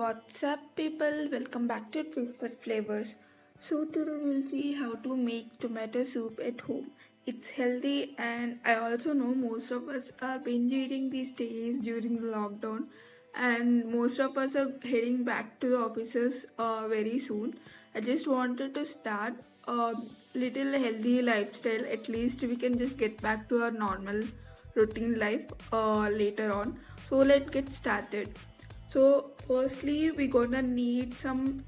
What's up, people? Welcome back to Twisted Flavors. So, today we'll see how to make tomato soup at home. It's healthy, and I also know most of us are binge eating these days during the lockdown, and most of us are heading back to the offices very soon. I just wanted to start a little healthy lifestyle. At least we can just get back to our normal routine life later on. So, let's get started. So firstly, we're gonna need some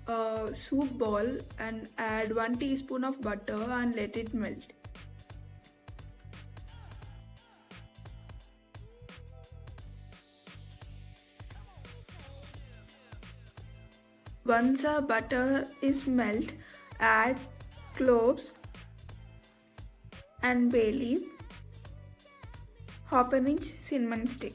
soup ball and add 1 teaspoon of butter and let it melt. Once our butter is melt, add cloves and bay leaf, half an inch cinnamon stick.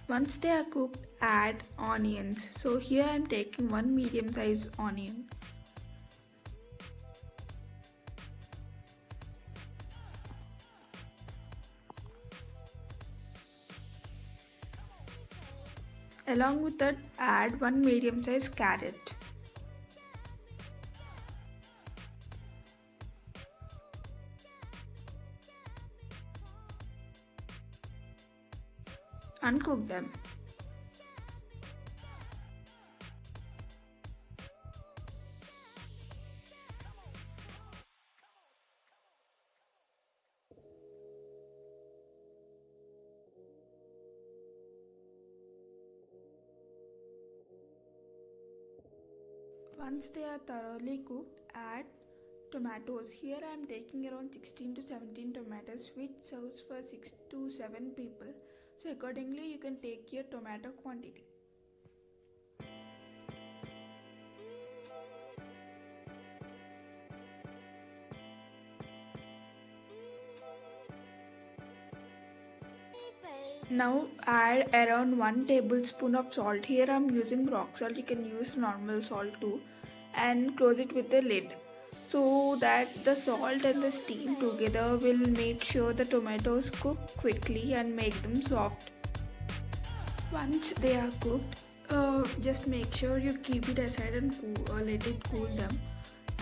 Once they are cooked, add onions. So here I am taking one medium sized onion. Along with that, add one medium sized carrot. And cook them. Once they are thoroughly cooked, add tomatoes. Here I am taking around 16 to 17 tomatoes, which serves for 6 to 7 people. So accordingly you can take your tomato quantity. Now add around 1 tablespoon of salt. Here I am using rock salt. You can use normal salt too, and close it with a lid so that the salt and the steam together will make sure the tomatoes cook quickly and make them soft. Once they are cooked, just make sure you keep it aside and let it cool them.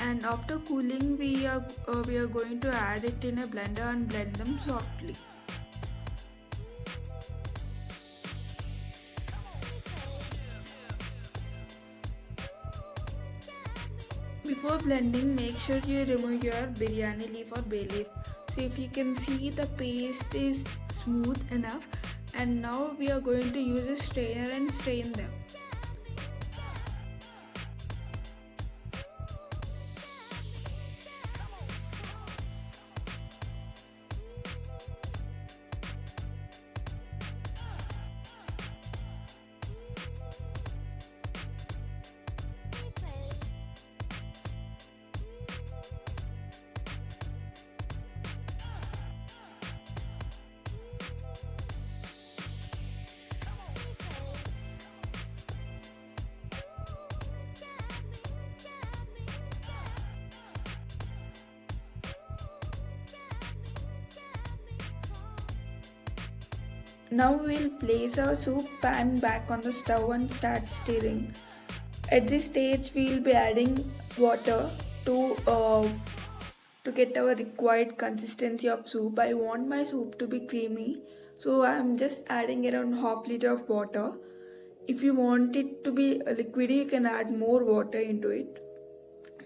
And after cooling, we are going to add it in a blender and blend them softly. Before blending, make sure you remove your biryani leaf or bay leaf. So if you can see, the paste is smooth enough, and now we are going to use a strainer and strain them. Now we'll place our soup pan back on the stove and start stirring. At this stage, we'll be adding water to get our required consistency of soup. I want my soup to be creamy, so I'm just adding around half liter of water. If you want it to be liquidy, you can add more water into it,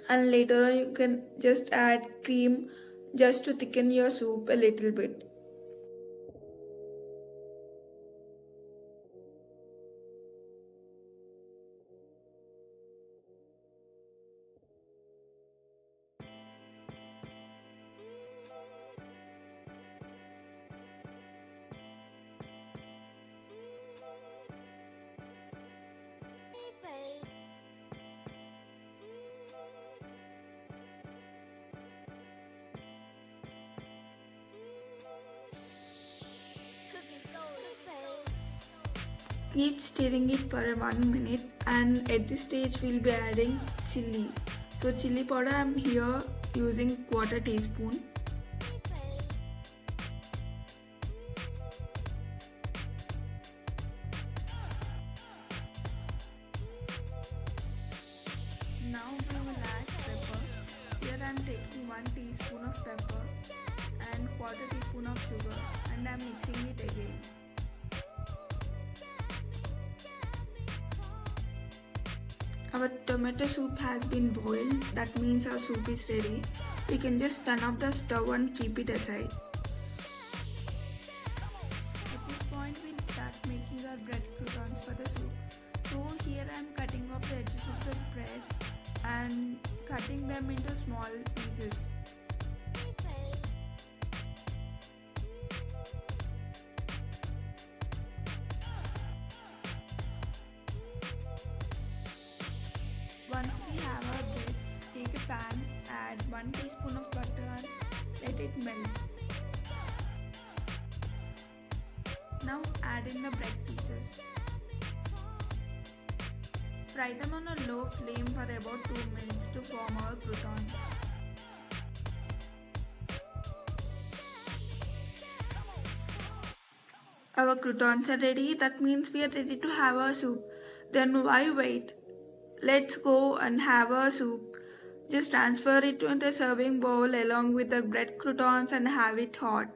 and later on you can just add cream just to thicken your soup a little bit. Keep stirring it for 1 minute, and at this stage we'll be adding chili. So chili powder I'm here using quarter teaspoon. Now we will add pepper. Here I am taking 1 teaspoon of pepper and quarter teaspoon of sugar, and I am mixing it again. Our tomato soup has been boiled, that means our soup is ready. We can just turn off the stove and keep it aside. At this point we'll start making our bread croutons for the soup. So here I am cutting off the edges of the bread and cutting them into small pieces. Once we have our bread, take a pan, add 1 teaspoon of butter and let it melt. Now add in the bread pieces. Fry them on a low flame for about 2 minutes to form our croutons. Our croutons are ready, that means we are ready to have our soup. Then why wait? Let's go and have our soup. Just transfer it into a serving bowl along with the bread croutons and have it hot.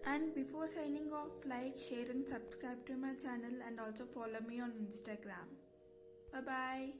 And before signing off, like, share and subscribe to my channel and also follow me on Instagram. Bye bye.